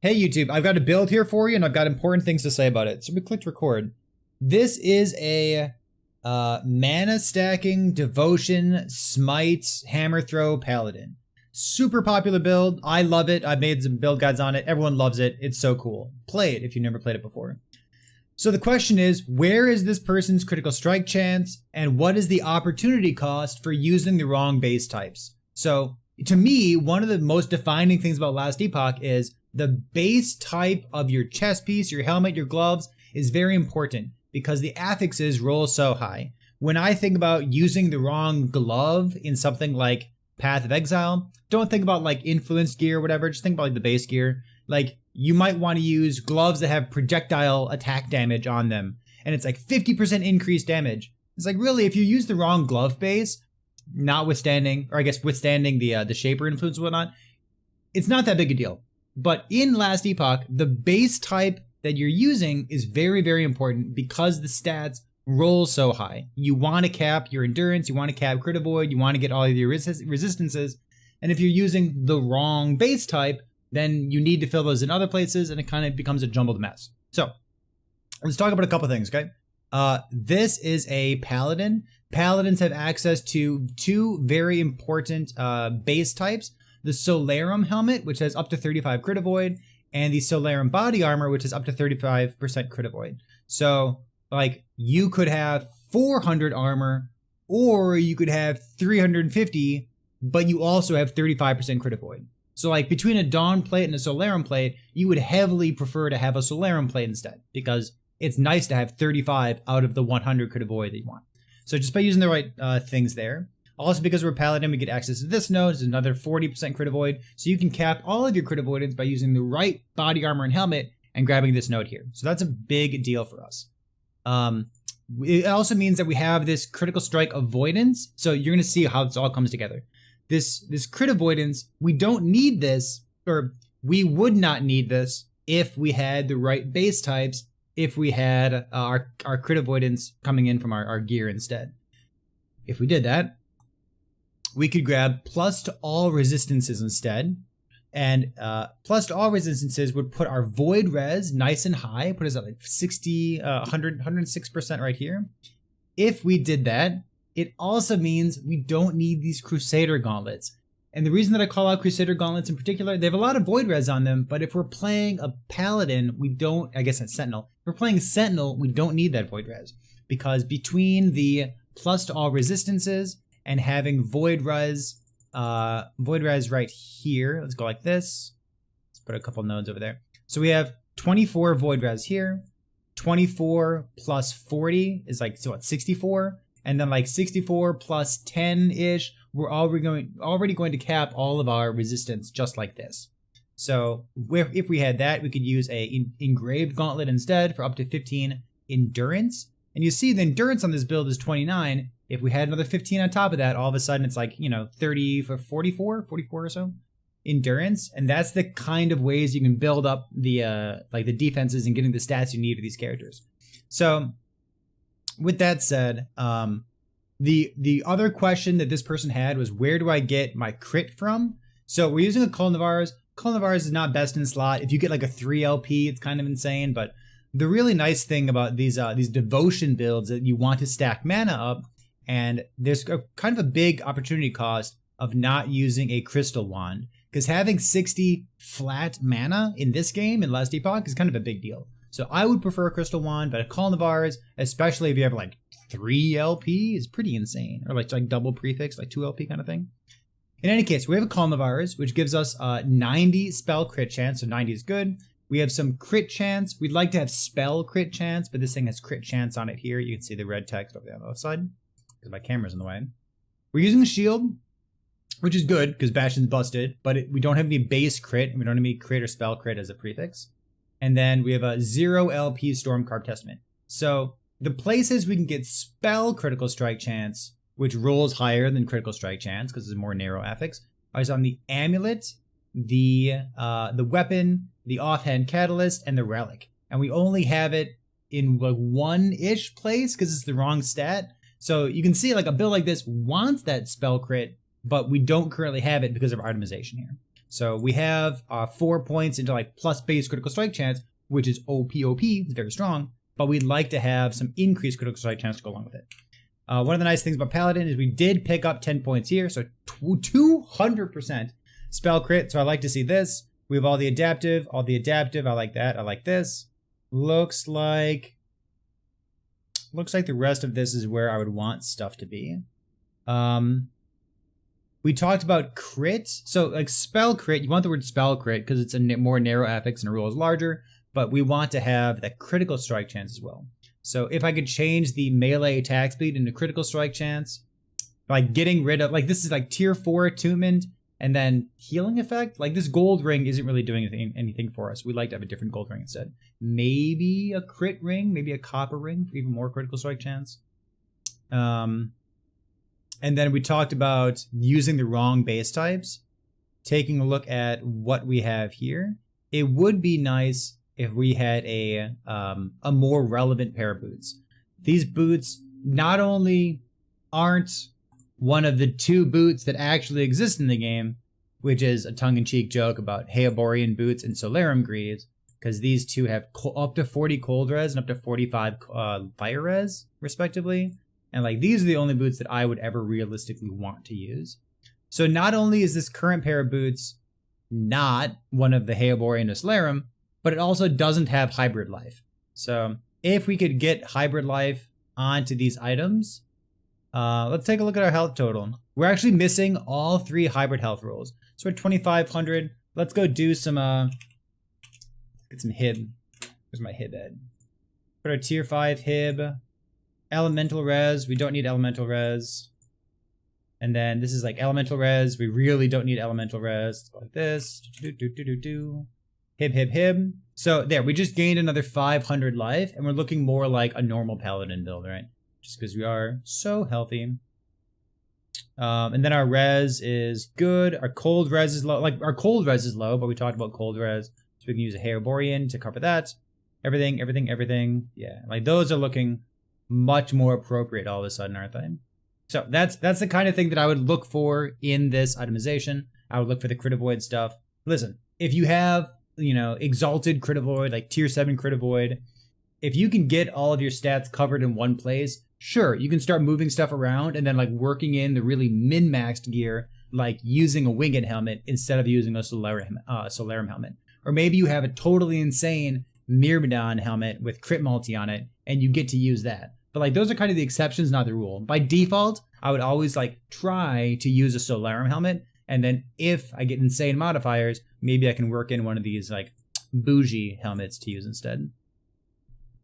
Hey YouTube, I've got a build here for you and I've got important things to say about it. So we clicked record. This is a mana stacking, devotion, smite, hammer throw, paladin. Super popular build. I love it. I've made some build guides on it. Everyone loves it. It's so cool. Play it if you've never played it before. So the question is, where is this person's critical strike chance and what is the opportunity cost for using the wrong base types? So to me, one of the most defining things about Last Epoch is the base type of your chest piece, your helmet, your gloves is very important because the affixes roll so high. When I think about using the wrong glove in something like Path of Exile, don't think about like influenced gear or whatever, just think about like the base gear. Like you might want to use gloves that have projectile attack damage on them and it's like 50% increased damage. It's like really, if you use the wrong glove base, notwithstanding, or I guess withstanding the shaper influence and whatnot, it's not that big a deal. But in Last Epoch, the base type that you're using is very, very important because the stats roll so high. You want to cap your endurance, you want to cap crit avoid, you want to get all of your resistances. And if you're using the wrong base type, then you need to fill those in other places and it kind of becomes a jumbled mess. So let's talk about a couple things, okay? This is a Paladin. Paladins have access to two very important base types. The Solarum helmet, which has up to 35 crit avoid, and the Solarum body armor, which is up to 35% crit avoid. So, like, you could have 400 armor, or you could have 350, but you also have 35% crit avoid. So, like, between a Dawn plate and a Solarum plate, you would heavily prefer to have a Solarum plate instead, because it's nice to have 35 out of the 100 crit avoid that you want. So just by using the right things there. Also, because we're Paladin, we get access to this node. It's another 40% crit avoid. So you can cap all of your crit avoidance by using the right body armor and helmet and grabbing this node here. So that's a big deal for us. It also means that we have this critical strike avoidance. So you're going to see how this all comes together. This crit avoidance, we don't need this, or we would not need this if we had the right base types, if we had our crit avoidance coming in from our gear instead. If we did that, we could grab plus to all resistances instead. And plus to all resistances would put our void res nice and high, put us at like 106% right here. If we did that, it also means we don't need these Crusader gauntlets. And the reason that I call out Crusader gauntlets in particular, they have a lot of void res on them, but if we're playing a Paladin, we don't, I guess it's Sentinel. If we're playing Sentinel, we don't need that void res because between the plus to all resistances and having void res right here. Let's go like this. Let's put a couple nodes over there. So we have 24 void res here. 24 plus 40 is like, so what, 64? And then like 64 plus 10-ish, we're already going to cap all of our resistance just like this. So if we had that, we could use a engraved gauntlet instead for up to 15 endurance. And you see the endurance on this build is 29. If we had another 15 on top of that, all of a sudden it's like, 30 for 44 or so endurance. And that's the kind of ways you can build up the like the defenses and getting the stats you need for these characters. So with that said, the other question that this person had was, where do I get my crit from? So we're using a Call Navarre's. Call Navarre's is not best in slot. If you get like a 3 LP, it's kind of insane. But the really nice thing about these devotion builds that you want to stack mana up, and there's kind of a big opportunity cost of not using a crystal wand, because having 60 flat mana in this game in Last Epoch is kind of a big deal. So I would prefer a crystal wand, but a Call Navarre's, especially if you have like 3 LP, is pretty insane. Or like double prefix, like 2 LP kind of thing. In any case, we have a Call Navarre's, which gives us 90 spell crit chance, so 90 is good. We have some crit chance. We'd like to have spell crit chance, but this thing has crit chance on it here. You can see the red text over there on the left side, because my camera's in the way. We're using a shield, which is good, because Bastion's busted, but we don't have any base crit, and we don't have any crit or spell crit as a prefix. And then we have a 0 LP Stormcarved Testament. So the places we can get spell critical strike chance, which rolls higher than critical strike chance because it's a more narrow affix, is on the amulet, the weapon, the offhand catalyst, and the relic. And we only have it in like one-ish place because it's the wrong stat. So you can see like a build like this wants that spell crit, but we don't currently have it because of our itemization here. So we have 4 points into like plus base critical strike chance, which is OP. It's very strong, but we'd like to have some increased critical strike chance to go along with it. One of the nice things about Paladin is we did pick up 10 points here, so 200% spell crit. So I like to see this. We have all the adaptive. I like that. I like this. Looks like the rest of this is where I would want stuff to be. We talked about crit. So like spell crit, you want the word spell crit because it's a more narrow affix and the rule is larger, but we want to have that critical strike chance as well. So if I could change the melee attack speed into critical strike chance, like getting rid of, like this is like tier 4 attunement and then healing effect. Like this gold ring isn't really doing anything for us. We'd like to have a different gold ring instead. Maybe a crit ring, maybe a copper ring for even more critical strike chance. And then we talked about using the wrong base types. Taking a look at what we have here, it would be nice if we had a more relevant pair of boots. These boots not only aren't one of the 2 boots that actually exist in the game, which is a tongue-in-cheek joke about Heoborian boots and Solarum greaves, because these 2 have up to 40 cold res and up to 45 fire res, respectively. And like these are the only boots that I would ever realistically want to use. So not only is this current pair of boots not one of the Heoborian or Solarum, but it also doesn't have hybrid life. So if we could get hybrid life onto these items, let's take a look at our health total. We're actually missing all 3 hybrid health rolls. So we're 2,500. Let's go do some, get some hib. Where's my hib at? Put our tier 5 hib. Elemental res. We don't need elemental res. And then this is like elemental res. We really don't need elemental res. Let's go like this. Hib. So there, we just gained another 500 life, and we're looking more like a normal paladin build, right? Just because we are so healthy. And then our res is good. Our cold res is low. Like our cold res is low, but we talked about cold res, so we can use a Heoborian to cover that. Everything. Yeah, like those are looking much more appropriate all of a sudden, aren't they? So that's the kind of thing that I would look for in this itemization. I would look for the crit avoid stuff. Listen, if you have, you know, exalted crit avoid, like tier 7 crit avoid, if you can get all of your stats covered in one place, sure, you can start moving stuff around and then like working in the really min-maxed gear, like using a winged helmet instead of using a Solarum helmet. Or maybe you have a totally insane Myrmidon helmet with crit multi on it and you get to use that. But like those are kind of the exceptions, not the rule. By default, I would always like try to use a Solarum helmet, and then if I get insane modifiers, maybe I can work in one of these like bougie helmets to use instead.